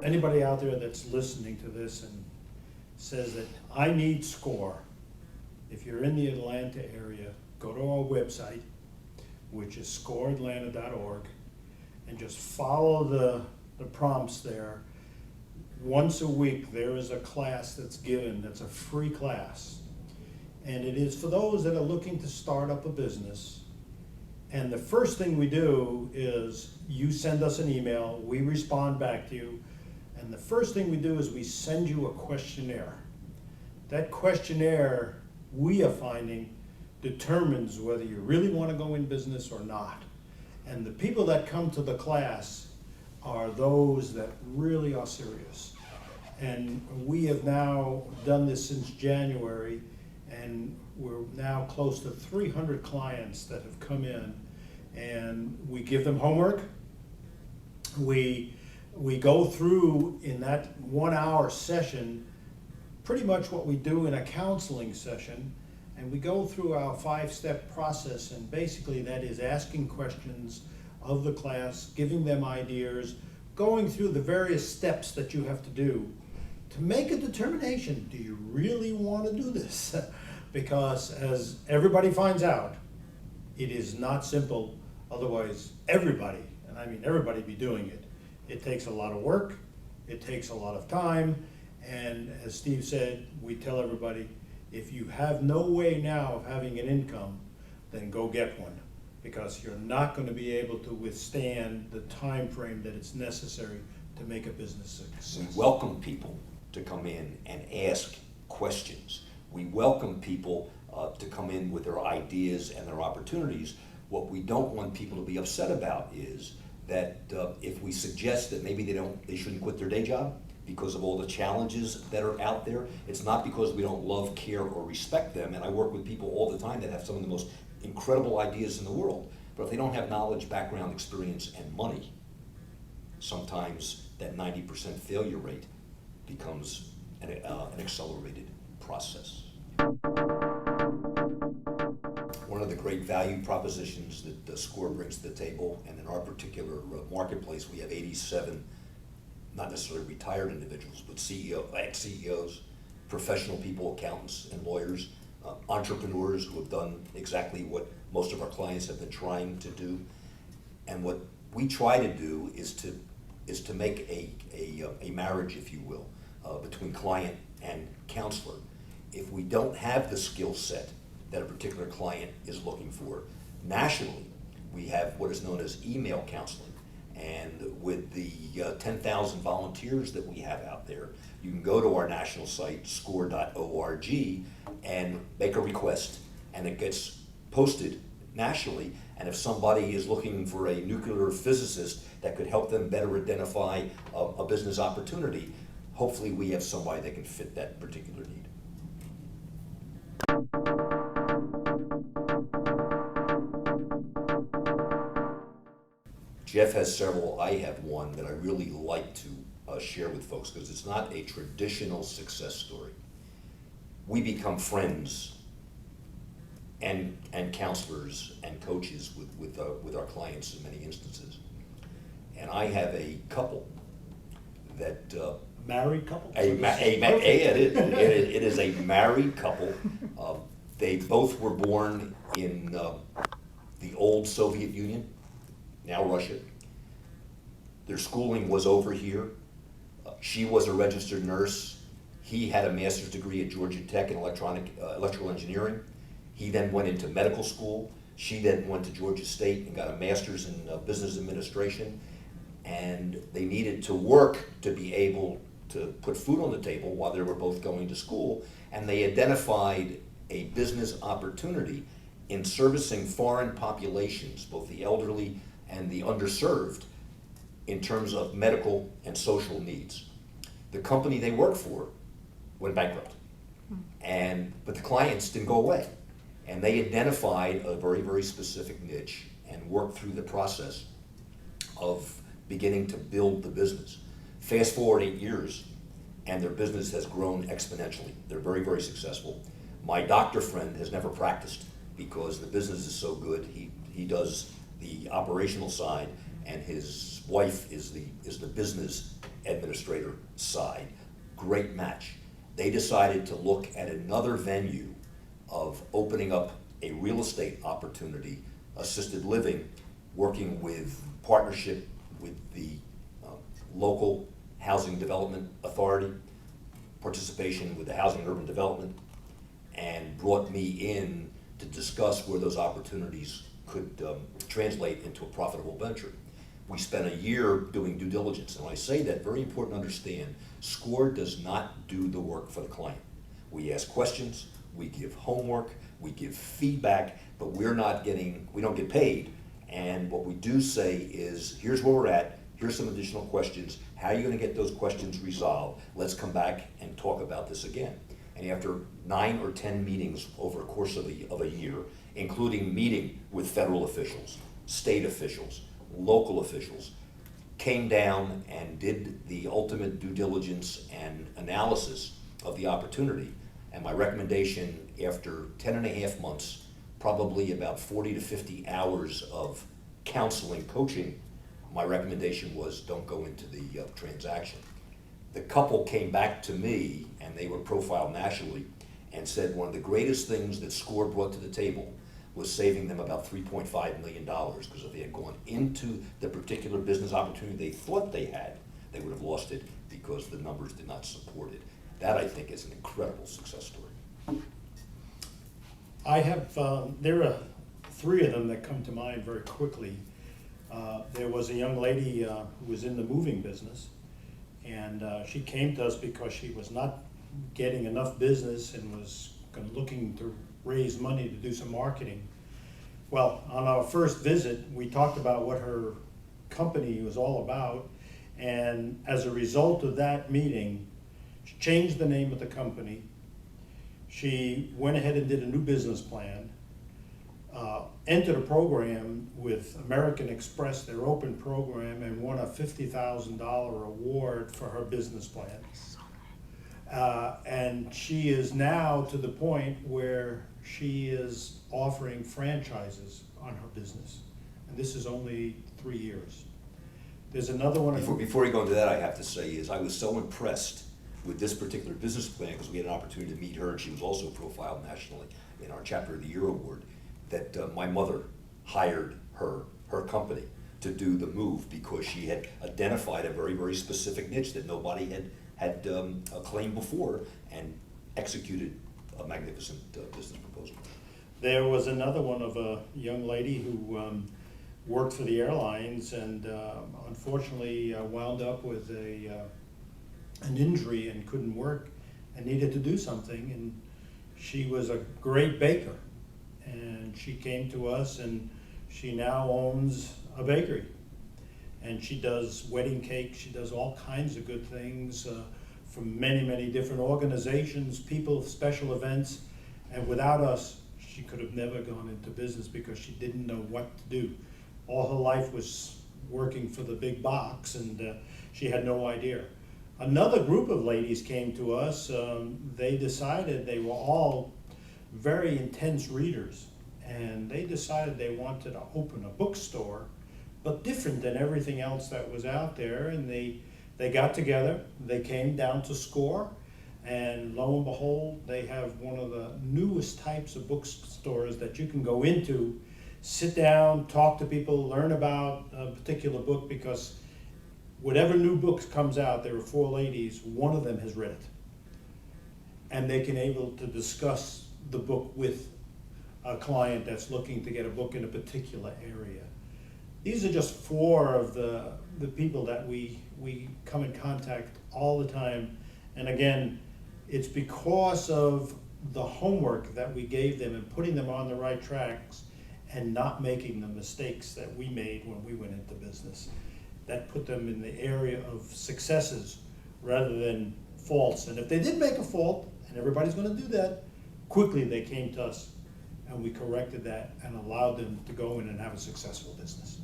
Anybody out there that's listening to this and says that I need S.C.O.R.E, if you're in the Atlanta area, go to our website, which is scoreatlanta.org, and just follow the prompts there. Once a week, there is a class that's given, that's a free class. And it is for those that are looking to start up a business. And the first thing we do is you send us an email, we respond back to you, and the first thing we do is we send you a questionnaire. That questionnaire, we are finding, determines whether you really want to go in business or not. And the people that come to the class are those that really are serious. And we have now done this since January, and we're now close to 300 clients that have come in, and we give them homework. We go through in that 1 hour session pretty much what we do in a counseling session, and we go through our 5-step process, and basically that is asking questions of the class, giving them ideas, going through the various steps that you have to do to make a determination. Do you really want to do this? Because as everybody finds out, it is not simple. Otherwise, everybody, and I mean everybody, be doing it. It takes a lot of work, it takes a lot of time, and as Steve said, we tell everybody, if you have no way now of having an income, then go get one, because you're not going to be able to withstand the time frame that it's necessary to make a business success. We welcome people to come in and ask questions. We welcome people to come in with their ideas and their opportunities. What we don't want people to be upset about is that if we suggest that maybe they shouldn't quit their day job because of all the challenges that are out there, it's not because we don't love, care, or respect them. And I work with people all the time that have some of the most incredible ideas in the world. But if they don't have knowledge, background, experience, and money, sometimes that 90% failure rate becomes an accelerated process. One of the great value propositions that the S.C.O.R.E brings to the table, and in our particular marketplace, we have 87, not necessarily retired individuals, but ex-CEOs, professional people, accountants and lawyers, entrepreneurs who have done exactly what most of our clients have been trying to do. And what we try to do is to make a marriage, if you will, between client and counselor. If we don't have the skill set that a particular client is looking for, nationally, we have what is known as email counseling. And with the 10,000 volunteers that we have out there, you can go to our national site, score.org, and make a request, and it gets posted nationally. And if somebody is looking for a nuclear physicist that could help them better identify a business opportunity, hopefully we have somebody that can fit that particular need. Jeff has several, I have one that I really like to share with folks because it's not a traditional success story. We become friends and counselors and coaches with our clients in many instances. And I have a couple that Married couple? it is a married couple. They both were born in the old Soviet Union, now Russia. Their schooling was over here. She was a registered nurse. He had a master's degree at Georgia Tech in electrical engineering. He then went into medical school. She then went to Georgia State and got a master's in business administration. And they needed to work to be able to put food on the table while they were both going to school. And they identified a business opportunity in servicing foreign populations, both the elderly and the underserved, in terms of medical and social needs. The company they worked for went bankrupt, but the clients didn't go away. And they identified a very, very specific niche and worked through the process of beginning to build the business. Fast forward 8 years, and their business has grown exponentially. They're very, very successful. My doctor friend has never practiced because the business is so good. He does the operational side, and his wife is the business administrator side. Great match. They decided to look at another venue of opening up a real estate opportunity, assisted living, working with partnership with the local housing development authority, participation with the Housing and Urban Development, and brought me in to discuss where those opportunities could translate into a profitable venture. We spent a year doing due diligence, and when I say that, very important to understand, S.C.O.R.E does not do the work for the client. We ask questions, we give homework, we give feedback, but we don't get paid. And what we do say is, here's where we're at, here's some additional questions, how are you gonna get those questions resolved? Let's come back and talk about this again. And after 9 or 10 meetings over a course of a year, including meeting with federal officials, state officials, local officials, came down and did the ultimate due diligence and analysis of the opportunity. And my recommendation, after 10.5 months, probably about 40 to 50 hours of counseling, coaching, my recommendation was don't go into the transaction. The couple came back to me, and they were profiled nationally, and said one of the greatest things that S.C.O.R.E brought to the table was saving them about $3.5 million, because if they had gone into the particular business opportunity they thought they had, they would have lost it because the numbers did not support it. That, I think, is an incredible success story. I have, there are 3 of them that come to mind very quickly. There was a young lady who was in the moving business, and she came to us because she was not getting enough business and was looking to raise money to do some marketing. Well, on our first visit, we talked about what her company was all about, and as a result of that meeting, she changed the name of the company. She went ahead and did a new business plan, entered a program with American Express, their open program, and won a $50,000 award for her business plan. And she is now to the point where she is offering franchises on her business. And this is only 3 years. There's another one. Before you go into that, I have to say is I was so impressed with this particular business plan, because we had an opportunity to meet her, and she was also profiled nationally in our Chapter of the Year award, that my mother hired her company to do the move, because she had identified a very, very specific niche that nobody had claimed before, and executed a magnificent business proposal. There was another one of a young lady who worked for the airlines, and unfortunately wound up with an injury and couldn't work and needed to do something, and she was a great baker, and she came to us, and she now owns a bakery, and she does wedding cakes, she does all kinds of good things from many different organizations, people, special events, and without us she could have never gone into business, because she didn't know what to do. All her life was working for the big box, and she had no idea. Another group of ladies came to us. They decided, they were all very intense readers, and they decided they wanted to open a bookstore, but different than everything else that was out there. And they got together, they came down to S.C.O.R.E, and lo and behold, they have one of the newest types of bookstores that you can go into, sit down, talk to people, learn about a particular book, because whatever new book comes out, there are 4 ladies, one of them has read it. And they can able to discuss the book with a client that's looking to get a book in a particular area. These are just 4 of the people that we come in contact all the time. And again, it's because of the homework that we gave them and putting them on the right tracks and not making the mistakes that we made when we went into business. That put them in the area of successes rather than faults. And if they did make a fault, and everybody's going to do that, quickly they came to us and we corrected that and allowed them to go in and have a successful business.